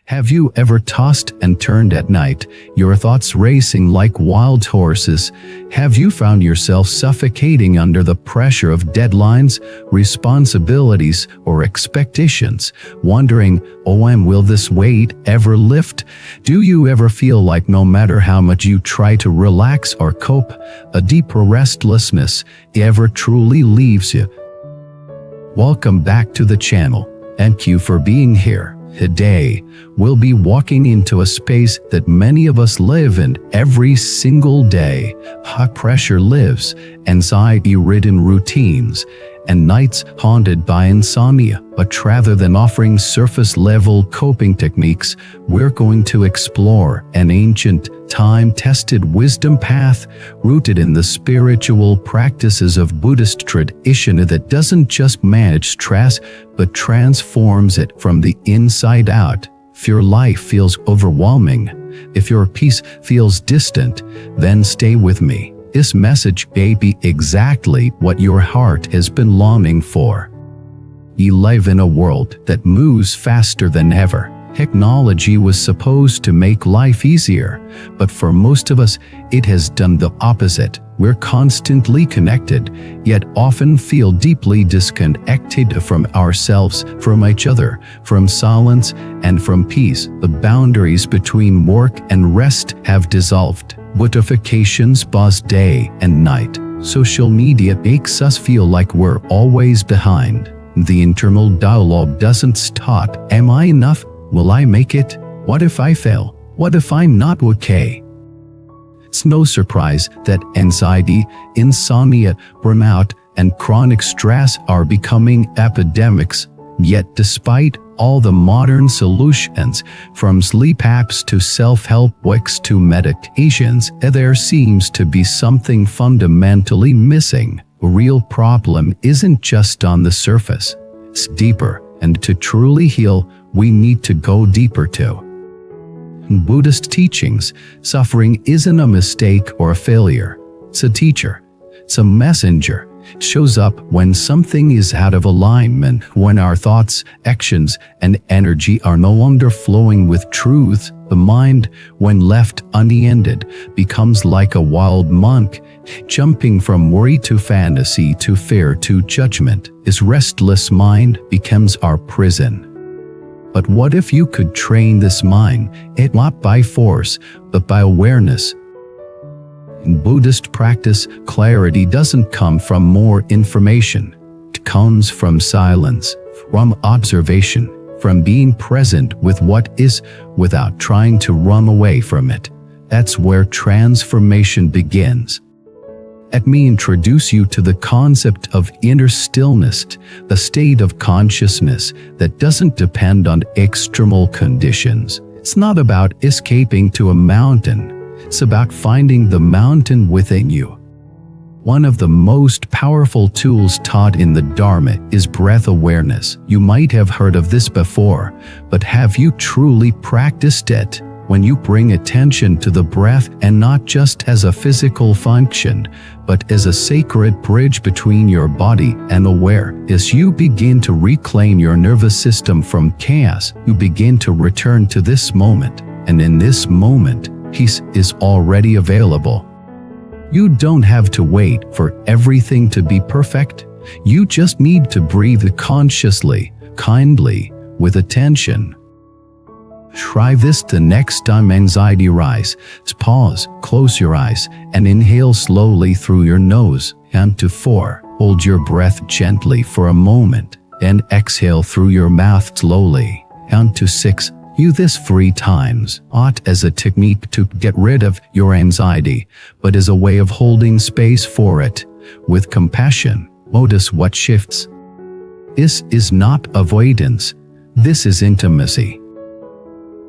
Have you ever tossed and turned at night, your thoughts racing like wild horses? Have you found yourself suffocating under the pressure of deadlines, responsibilities, or expectations, wondering, will this weight ever lift? Do you ever feel like no matter how much you try to relax or cope, a deeper restlessness ever truly leaves you? Welcome back to the channel. Thank you for being here. Today, we'll be walking into a space that many of us live in every single day. High pressure lives, anxiety-ridden routines, and nights haunted by insomnia. But rather than offering surface-level coping techniques, we're going to explore an ancient, time-tested wisdom path rooted in the spiritual practices of Buddhist tradition that doesn't just manage stress, but transforms it from the inside out. If your life feels overwhelming, if your peace feels distant, then stay with me. This message may be exactly what your heart has been longing for. We live in a world that moves faster than ever. Technology was supposed to make life easier, but for most of us, it has done the opposite. We're constantly connected, yet often feel deeply disconnected from ourselves, from each other, from silence, and from peace. The boundaries between work and rest have dissolved. Notifications buzz day and night. Social media makes us feel like we're always behind. The internal dialogue doesn't stop. Am I enough? Will I make it? What if I fail? What if I'm not okay? It's no surprise that anxiety, insomnia, burnout, and chronic stress are becoming epidemics. Yet despite all the modern solutions, from sleep apps to self-help books to meditations, there seems to be something fundamentally missing. The real problem isn't just on the surface. It's deeper, and to truly heal, we need to go deeper too. In Buddhist teachings, suffering isn't a mistake or a failure. It's a teacher. It's a messenger. It shows up when something is out of alignment, when our thoughts, actions, and energy are no longer flowing with truth. The mind, when left unended, becomes like a wild monk, jumping from worry to fantasy to fear to judgment. This restless mind becomes our prison. But what if you could train this mind, it not by force, but by awareness? In Buddhist practice, clarity doesn't come from more information. It comes from silence, from observation, from being present with what is without trying to run away from it. That's where transformation begins. Let me introduce you to the concept of inner stillness, the state of consciousness that doesn't depend on external conditions. It's not about escaping to a mountain. It's about finding the mountain within you. One of the most powerful tools taught in the Dharma is breath awareness. You might have heard of this before, but have you truly practiced it? When you bring attention to the breath, and not just as a physical function, but as a sacred bridge between your body and awareness, you begin to reclaim your nervous system from chaos. You begin to return to this moment, and in this moment, peace is already available. You don't have to wait for everything to be perfect. You just need to breathe consciously, kindly, with attention. Try this the next time anxiety rises. Pause, close your eyes, and inhale slowly through your nose. Count to 4. Hold your breath gently for a moment, then exhale through your mouth slowly. Count to 6. Do this 3 times, not as a technique to get rid of your anxiety, but as a way of holding space for it. With compassion, notice what shifts. This is not avoidance. This is intimacy.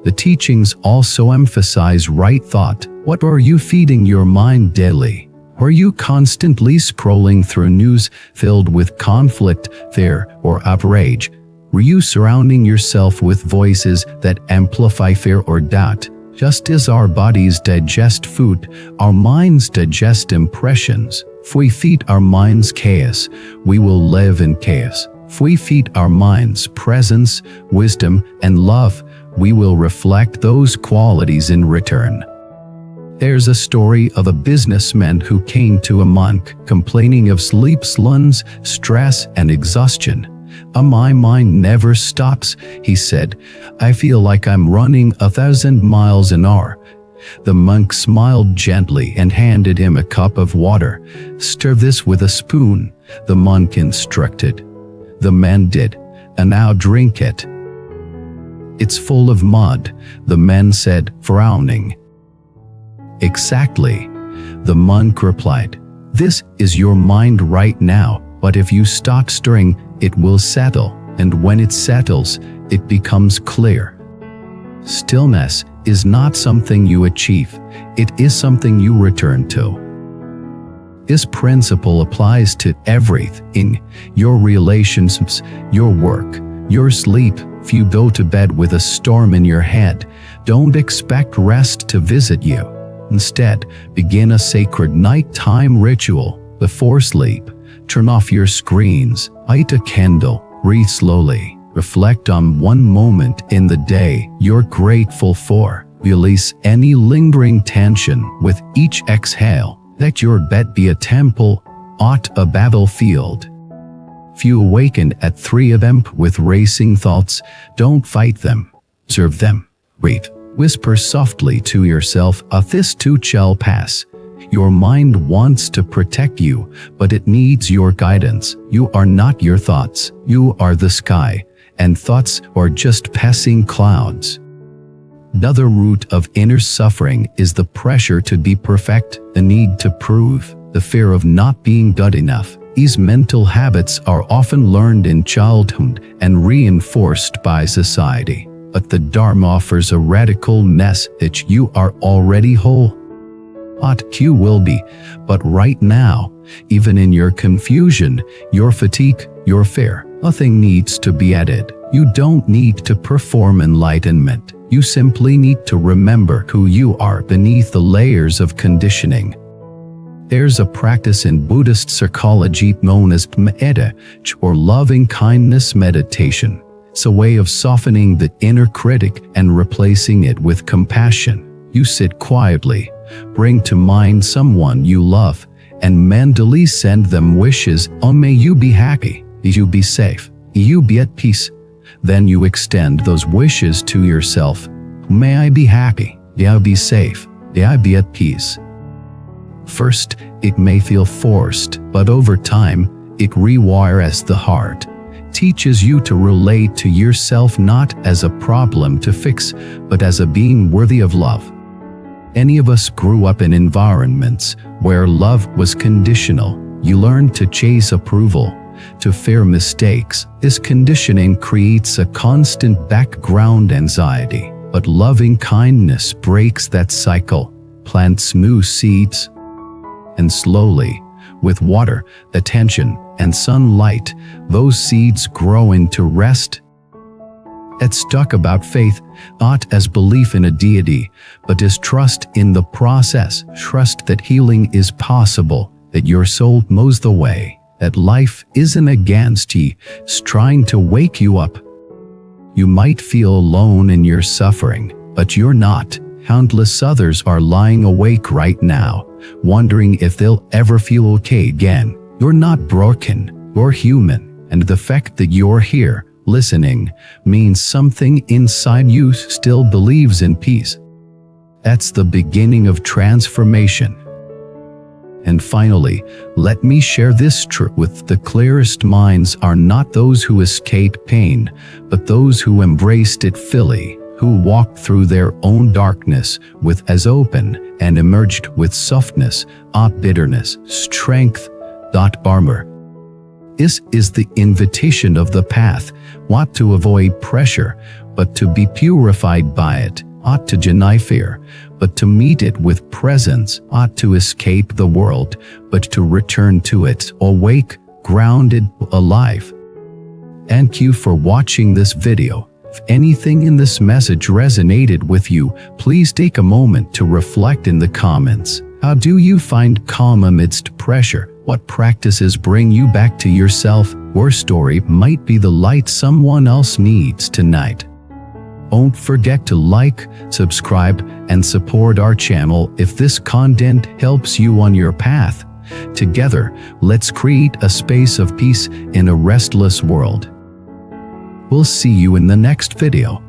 The teachings also emphasize right thought. What are you feeding your mind daily? Are you constantly scrolling through news filled with conflict, fear, or outrage? Are you surrounding yourself with voices that amplify fear or doubt? Just as our bodies digest food, our minds digest impressions. If we feed our minds chaos, we will live in chaos. If we feed our minds presence, wisdom, and love, we will reflect those qualities in return. There's a story of a businessman who came to a monk complaining of sleeplessness, stress, and exhaustion. My mind never stops," he said. "I feel like I'm running 1,000 miles an hour." The monk smiled gently and handed him a cup of water. "Stir this with a spoon," the monk instructed. The man did. "And now drink it." "It's full of mud," the man said, frowning. "Exactly," the monk replied. "This is your mind right now, but if you stop stirring, it will settle, and when it settles, it becomes clear." Stillness is not something you achieve, it is something you return to. This principle applies to everything: your relationships, your work, your sleep. If you go to bed with a storm in your head, don't expect rest to visit you. Instead, begin a sacred nighttime ritual. Before sleep, turn off your screens, light a candle, breathe slowly, reflect on one moment in the day you're grateful for. Release any lingering tension with each exhale. Let your bed be a temple, not a battlefield. If you awaken at 3 a.m. with racing thoughts, don't fight them. Observe them. Breathe. Whisper softly to yourself, "This too shall pass." Your mind wants to protect you, but it needs your guidance. You are not your thoughts. You are the sky, and thoughts are just passing clouds. Another root of inner suffering is the pressure to be perfect, the need to prove, the fear of not being good enough. These mental habits are often learned in childhood and reinforced by society. But the Dharma offers a radical message: you are already whole. Not you will be, but right now, even in your confusion, your fatigue, your fear, nothing needs to be added. You don't need to perform enlightenment. You simply need to remember who you are beneath the layers of conditioning. There's a practice in Buddhist psychology known as metta, or loving kindness meditation. It's a way of softening the inner critic and replacing it with compassion. You sit quietly, bring to mind someone you love, and mentally send them wishes. "Oh, may you be happy, may you be safe, may you be at peace." Then you extend those wishes to yourself. "May I be happy, may I be safe, may I be at peace." First, it may feel forced, but over time, it rewires the heart. It teaches you to relate to yourself not as a problem to fix, but as a being worthy of love. Any of us grew up in environments where love was conditional. You learned to chase approval, to fear mistakes. This conditioning creates a constant background anxiety. But loving kindness breaks that cycle, plants new seeds, and slowly, with water, attention, and sunlight, those seeds grow into rest. Let's talk about faith, not as belief in a deity, but as trust in the process. Trust that healing is possible, that your soul knows the way, that life isn't against you, it's trying to wake you up. You might feel alone in your suffering, but you're not. Countless others are lying awake right now, wondering if they'll ever feel okay again. You're not broken, you're human, and the fact that you're here, listening, means something inside you still believes in peace. That's the beginning of transformation. And finally, let me share this truth with the clearest minds are not those who escape pain, but those who embraced it fully, who walked through their own darkness with as open and emerged with softness, not bitterness, strength, not armor. This is the invitation of the path, not to avoid pressure, but to be purified by it, not to deny fear, but to meet it with presence, not to escape the world, but to return to it, awake, grounded, alive. Thank you for watching this video. If anything in this message resonated with you, please take a moment to reflect in the comments. How do you find calm amidst pressure? What practices bring you back to yourself? Your story might be the light someone else needs tonight. Don't forget to like, subscribe, and support our channel if this content helps you on your path. Together, let's create a space of peace in a restless world. We'll see you in the next video.